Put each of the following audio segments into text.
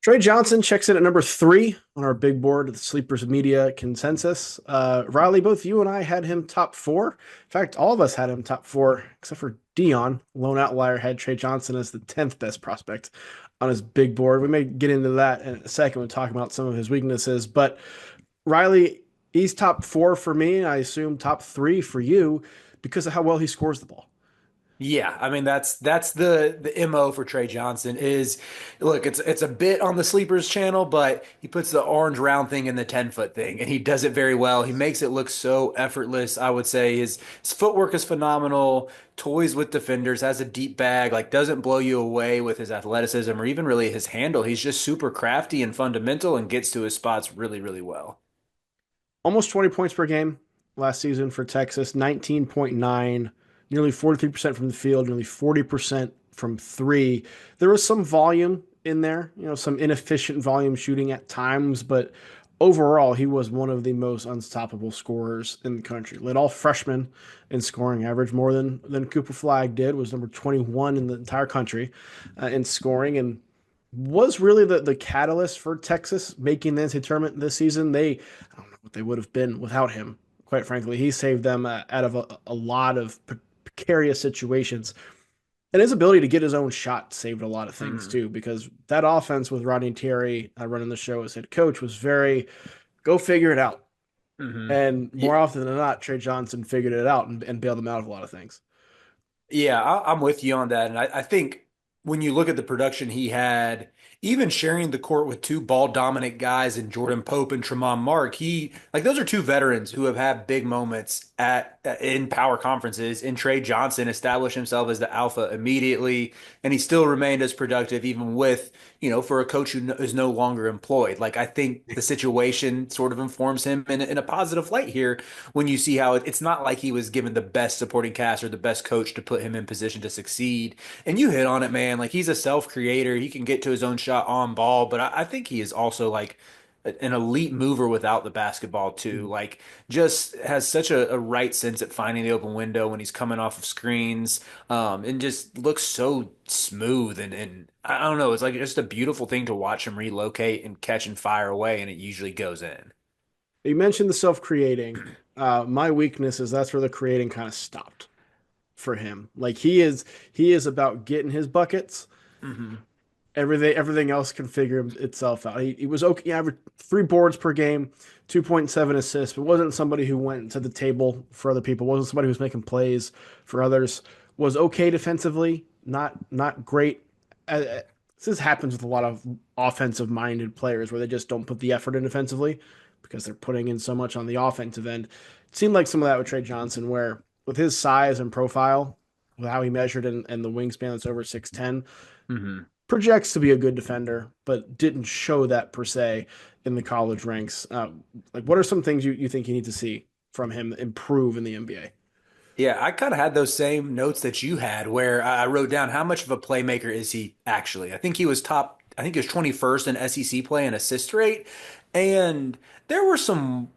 Tre Johnson checks in at number three on our big board of the Sleepers Media consensus. Riley, both you and I had him top four. In fact, all of us had him top four, except for Dion. Lone outlier had Tre Johnson as the 10th best prospect on his big board. We may get into that in a second when talking about some of his weaknesses. But Riley, he's top four for me, and I assume top three for you because of how well he scores the ball. Yeah, I mean that's the MO for Tre Johnson is look, it's a bit on the sleepers channel, but he puts the orange round thing in the 10-foot thing and he does it very well. He makes it look so effortless, I would say. His footwork is phenomenal, toys with defenders, has a deep bag, like doesn't blow you away with his athleticism or even really his handle. He's just super crafty and fundamental and gets to his spots really, really well. Almost 20 points per game last season for Texas, 19.9, nearly 43% from the field, nearly 40% from three. There was some volume in there, some inefficient volume shooting at times, but overall, he was one of the most unstoppable scorers in the country. Led all freshmen in scoring, average more than Cooper Flagg did, was number 21 in the entire country in scoring, and was really the catalyst for Texas making the NCAA tournament this season. I don't know what they would have been without him. Quite frankly, he saved them out of a lot of precarious situations, and his ability to get his own shot saved a lot of things Hmm. too. Because that offense with Rodney Terry running the show as head coach was very go figure it out. Hmm. And more often than not, Tre Johnson figured it out and bailed them out of a lot of things. Yeah, I'm with you on that. And I think when you look at the production he had, even sharing the court with two ball dominant guys in Jordan Pope and Tremont Mark, he like those are two veterans who have had big moments at in power conferences. And Tre Johnson established himself as the alpha immediately, and he still remained as productive even with, for a coach who is no longer employed. Like I think the situation sort of informs him in a positive light here when you see how it's not like he was given the best supporting cast or the best coach to put him in position to succeed. And you hit on it, man. Like he's a self creator. He can get to his own shot on ball, but I think he is also like an elite mover without the basketball too. Like just has such a right sense at finding the open window when he's coming off of screens, and just looks so smooth and I don't know. It's like just a beautiful thing to watch him relocate and catch and fire away, and it usually goes in. You mentioned the self-creating. My weakness is that's where the creating kind of stopped for him. Like he is about getting his buckets. Hmm. Everything else can figure itself out. He was okay. He averaged 3 boards per game, 2.7 assists, but wasn't somebody who went to the table for other people. Wasn't somebody who was making plays for others. Was okay defensively, not great. This happens with a lot of offensive-minded players where they just don't put the effort in defensively because they're putting in so much on the offensive end. It seemed like some of that with Tre Johnson, where with his size and profile, with how he measured and the wingspan that's over 6'10", Hmm. projects to be a good defender, but didn't show that per se in the college ranks. Like, what are some things you think you need to see from him improve in the NBA? Yeah, I kind of had those same notes that you had where I wrote down how much of a playmaker is he actually? I think he was 21st in SEC play and assist rate. And there were some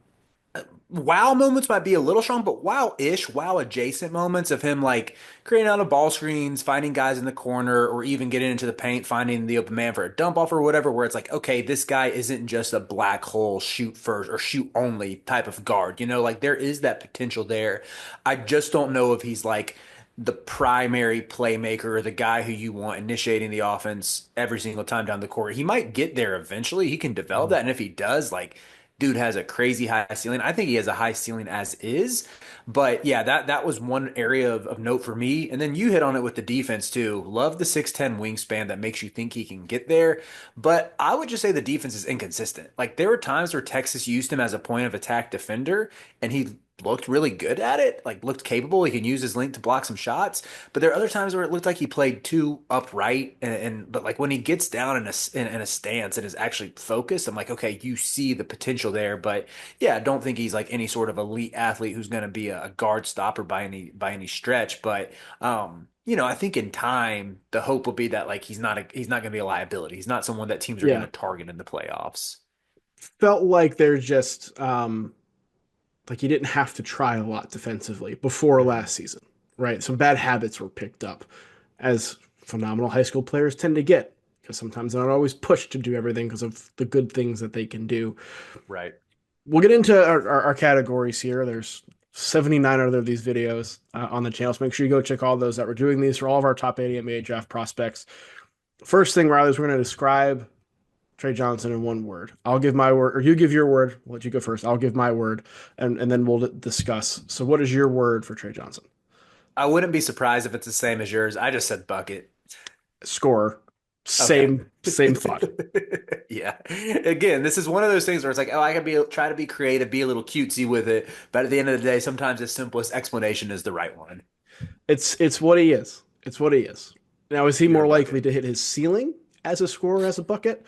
wow moments might be a little strong, but wow-ish, wow adjacent moments of him like creating out of ball screens, finding guys in the corner, or even getting into the paint, finding the open man for a dump off or whatever, where it's like, okay, this guy isn't just a black hole shoot first or shoot only type of guard. Like there is that potential there. I just don't know if he's like the primary playmaker or the guy who you want initiating the offense every single time down the court. He might get there eventually. He can develop that. And if he does, like dude has a crazy high ceiling. I think he has a high ceiling as is. But yeah, that was one area of note for me. And then you hit on it with the defense too. Love the 6'10 wingspan that makes you think he can get there. But I would just say the defense is inconsistent. Like there were times where Texas used him as a point of attack defender and he looked really good at it, like looked capable. He can use his length to block some shots. But there are other times where it looked like he played too upright, and but like when he gets down in a stance and is actually focused, I'm like, okay, you see the potential there. But yeah, I don't think he's like any sort of elite athlete who's going to be a guard stopper by any stretch. But I think in time the hope will be that like he's not going to be a liability. He's not someone that teams are going to Yeah, target in the playoffs. felt like there's just like he didn't have to try a lot defensively before Mhm. last season, right? Some bad habits were picked up, as phenomenal high school players tend to get. because sometimes they're not always pushed to do everything because of the good things that they can do. Right. We'll get into our categories here. There's 79 other of these videos on the channel. So make sure you go check all those that we're doing these for all of our top 80 NBA draft prospects. First thing, Riley, is we're going to describe Tre Johnson in one word. I'll give my word, or you give your word. We'll let you go first. I'll give my word, and then we'll discuss. So, what is your word for Tre Johnson? I wouldn't be surprised if it's the same as yours. I just said bucket. Scorer. Okay. Same thought. Yeah. Again, this is one of those things where it's like, oh, I can be try to be creative, be a little cutesy with it, but at the end of the day, sometimes the simplest explanation is the right one. It's what he is. It's what he is. Now, is he You're more a likely bucket. to hit his ceiling as a scorer as a bucket,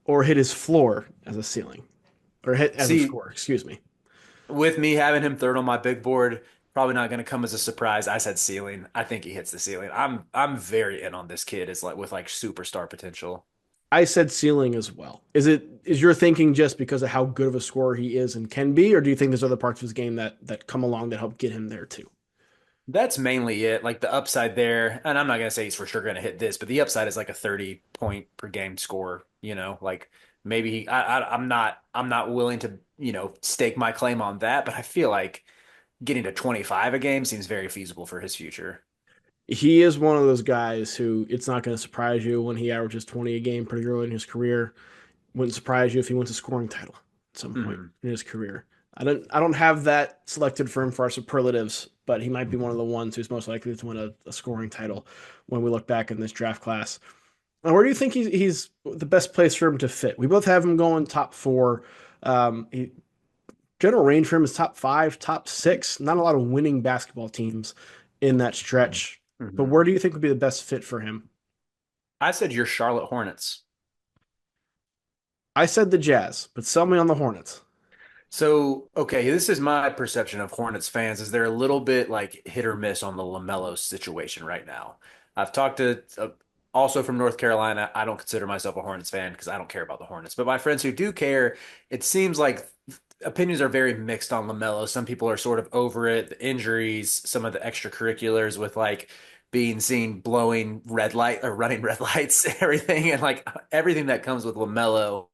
or hit his floor as a ceiling, or hit as a See, scorer? Excuse me. with me having him third on my big board, probably not going to come as a surprise. I said ceiling. I think he hits the ceiling. I'm very in on this kid. Is like with like superstar potential. I said ceiling as well. Is your thinking just because of how good of a scorer he is and can be, or do you think there's other parts of his game that come along that help get him there too? That's mainly it. Like the upside there, and I'm not gonna say he's for sure gonna hit this, but the upside is like a 30 point per game score. Like maybe I'm not willing to stake my claim on that, but I feel like getting to 25 a game seems very feasible for his future. He is one of those guys who it's not going to surprise you when he averages 20 a game pretty early in his career. Wouldn't surprise you if he wins a scoring title at some point Mhm. in his career. I don't have that selected for him for our superlatives, but he might be one of the ones who's most likely to win a scoring title when we look back in this draft class. And where do you think he's the best place for him to fit? We both have him going top four. General range for him is top five, top six. Not a lot of winning basketball teams in that stretch. But Mhm. where do you think would be the best fit for him? I said your Charlotte Hornets. I said the Jazz, but sell me on the Hornets. So, okay, this is my perception of Hornets fans is they're a little bit like hit or miss on the LaMelo situation right now. I've talked to also from North Carolina. I don't consider myself a Hornets fan because I don't care about the Hornets, but my friends who do care, it seems like opinions are very mixed on LaMelo. Some people are sort of over it, the injuries, some of the extracurriculars with like being seen blowing red light or running red lights, everything and like everything that comes with LaMelo.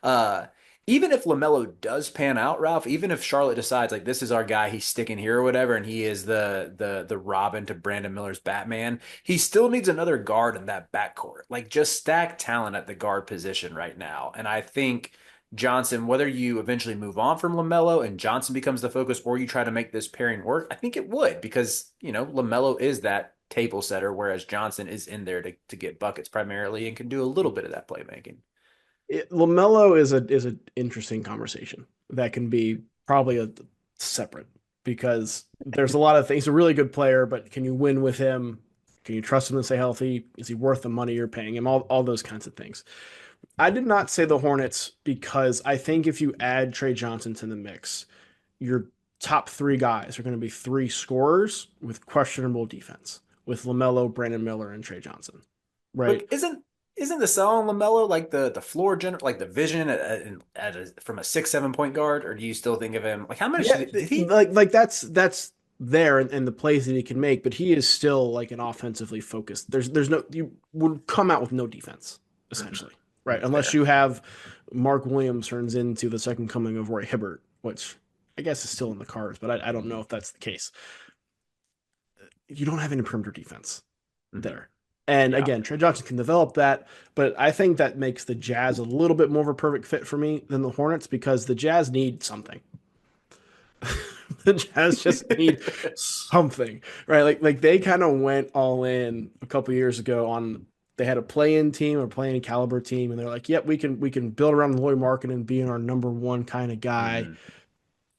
Uh, Even if LaMelo does pan out, Ralph, even if Charlotte decides like this is our guy, he's sticking here or whatever, and he is the Robin to Brandon Miller's Batman, he still needs another guard in that backcourt. Like just stack talent at the guard position right now. And I think Johnson, whether you eventually move on from LaMelo and Johnson becomes the focus, or you try to make this pairing work, I think it would because LaMelo is that table setter, whereas Johnson is in there to get buckets primarily and can do a little bit of that playmaking. LaMelo is an interesting conversation that can be probably a separate because there's a lot of things. He's a really good player, but can you win with him? Can you trust him to stay healthy? Is he worth the money you're paying him? All those kinds of things. I did not say the Hornets because I think if you add Tre Johnson to the mix, your top three guys are going to be three scorers with questionable defense with LaMelo, Brandon Miller, and Tre Johnson. But Right? isn't the sell on LaMelo like the floor like the vision from a 6-7 point guard, or do you still think of him like how much Yeah, did he? like that's there and the plays that he can make, but he is still like an offensively focused. There's no you would come out with no defense Mhm. essentially, right? Unless Fair. you have Mark Williams turns into the second coming of Roy Hibbert, which I guess is still in the cards, but I don't know if that's the case. You don't have any perimeter defense Mhm. there. And Yeah. again, Trey Johnson can develop that, but I think that makes the Jazz a little bit more of a perfect fit for me than the Hornets because the Jazz need something. The Jazz just need something, right? Like they kind of went all in a couple years ago on they had a play-in team or play-in caliber team, and they're like, "Yep, we can build around Lloyd Market and being our number one kind of guy." Mhm.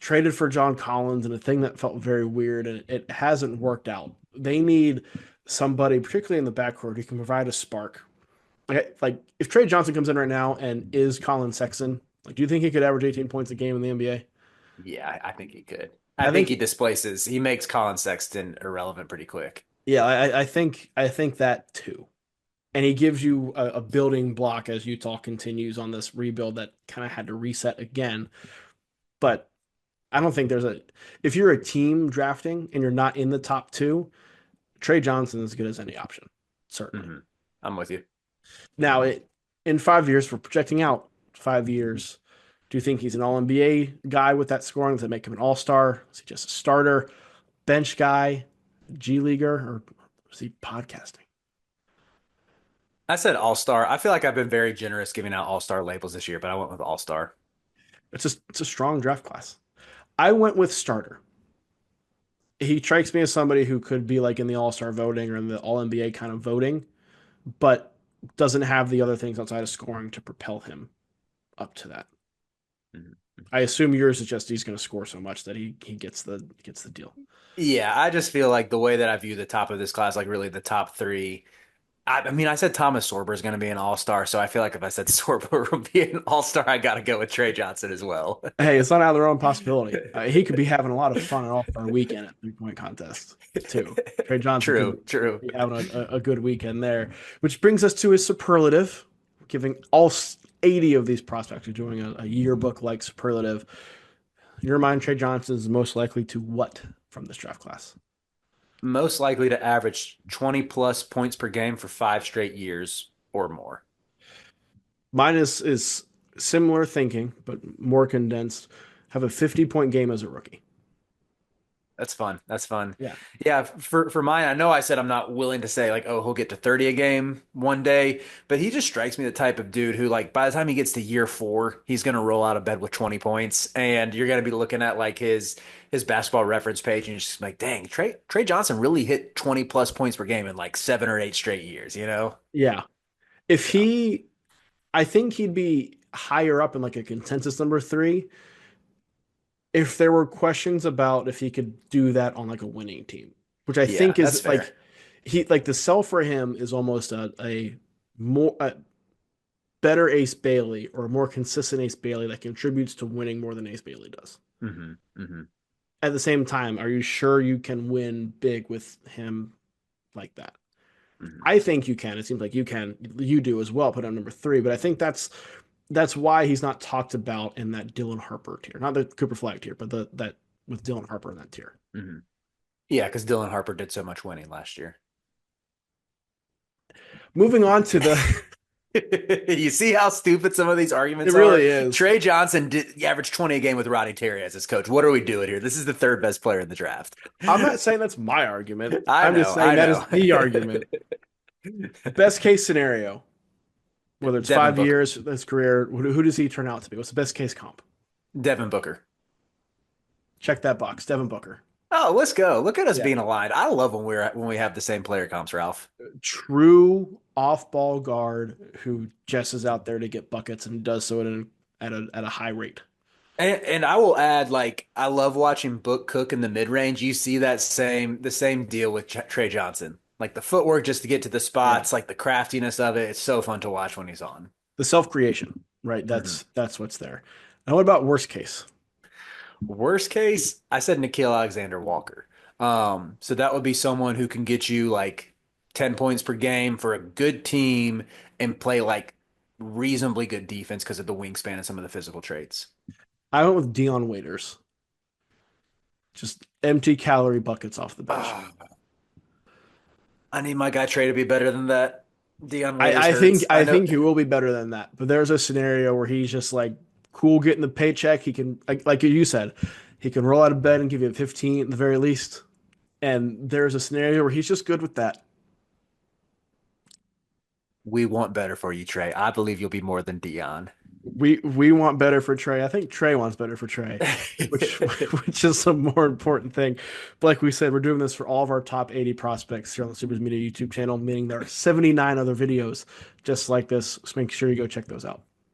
Traded for John Collins and a thing that felt very weird, and it hasn't worked out. They need somebody, particularly in the backcourt, who can provide a spark. Like if Trey Johnson comes in right now and is Colin Sexton, like, do you think he could average 18 points a game in the NBA? Yeah, I think he could. I I think think he displaces. He makes Colin Sexton irrelevant pretty quick. Yeah, I think that too. And he gives you a building block as Utah continues on this rebuild that kind of had to reset again. But I don't think there's a if you're a team drafting and you're not in the top two, Trey Johnson is as good as any option, certainly. Hmm I'm with you. Now, in 5 years, we're projecting out 5 years. Do you think he's an All NBA guy with that scoring? Does that make him an All Star? Is he just a starter, bench guy, G leaguer, or is he podcasting? I said all-star. I feel like I've been very generous giving out all-star labels this year, but I went with all-star. It's a strong draft class. I went with starter. He strikes me as somebody who could be like in the All Star voting or in the All NBA kind of voting, but doesn't have the other things outside of scoring to propel him up to that. Mhm. I assume yours is just he's going to score so much that he gets the deal. Yeah, I just feel like the way that I view the top of this class, like really the top three. I mean, I said Thomas Sorber is going to be an all-star, so I feel like if I said Sorber would be an all-star, I got to go with Tre Johnson as well. Hey, it's not out of their own possibility. He could be having a lot of fun at All Star Weekend at 3 point contest too. Tre Johnson True, could true. be having a good weekend there, which brings us to his superlative, giving all 80 of these prospects are doing a yearbook like superlative. In your mind, Tre Johnson is most likely to what from this draft class? Most likely to average 20 plus points per game for 5 straight years or more. Mine is similar thinking, but more condensed. Have a 50-point game as a rookie. That's fun. That's fun. Yeah. Yeah, for mine, I know I said I'm not willing to say like, oh, he'll get to 30 a game one day, but he just strikes me the type of dude who like by the time he gets to year 4, he's gonna roll out of bed with 20 points, and you're gonna be looking at like his basketball reference page, and you're just like, dang, Tre Johnson really hit 20 plus points per game in like 7 or 8 straight years, you know? Yeah. If Yeah. he, I think he'd be higher up in like a consensus number three if there were questions about if he could do that on like a winning team, which I Yeah, think that's is fair. like he like the sell for him is almost a more a better Ace Bailey or a more consistent Ace Bailey that contributes to winning more than Ace Bailey does. Hmm. At the same time, are you sure you can win big with him like that? Hmm. I think you can. It seems like you can. You do as well. Put on number three, but I think that's why he's not talked about in that Dylan Harper tier, not the Cooper Flag tier, but the that with Dylan Harper in that tier. Hmm. Yeah, because Dylan Harper did so much winning last year. Moving on to the, You see how stupid some of these it arguments are? really is. Tre Johnson did average 20 a game with Roddy Terry as his coach. What are we doing here? This is the third best player in the draft. I'm not saying that's my argument. I I'm just know, saying I that is know. the argument. Best case scenario, whether it's Devin five Booker. years, his career, who does he turn out to be? What's the best case comp? Devin Booker. Check that box. Devin Booker. Oh, let's go. Look at us Yeah. being aligned. I love when we have the same player comps, Ralph. True off ball guard who just is out there to get buckets and does so at a high rate. And I will add, like, I love watching Book cook in the mid range. You see that the same deal with Tre Johnson. Like the footwork just to get to the Yeah. spots, like the craftiness of it. It's so fun to watch when he's on. The self creation, right? Hmm. That's what's there. Now, what about worst case? Worst case, I said Nikhil Alexander Walker. So that would be someone who can get you like 10 points per game for a good team and play like reasonably good defense because of the wingspan and some of the physical traits. I went with Dion Waiters. Just empty calorie buckets off the bench. Ah, I need my guy Trey to be better than that. Dion Waiters I think hurts. I I know. think he will be better than that. But there's a scenario where he's just like cool getting the paycheck. He can like you said, he can roll out of bed and give you 15 at the very least. And there's a scenario where he's just good with that. We want better for you, Trey. I believe you'll be more than Dion. We want better for Trey. I think Trey wants better for Trey, which which is a more important thing. But like we said, we're doing this for all of our top 80 prospects here on the Supers Media YouTube channel, meaning there are 79 other videos just like this. So make sure you go check those out.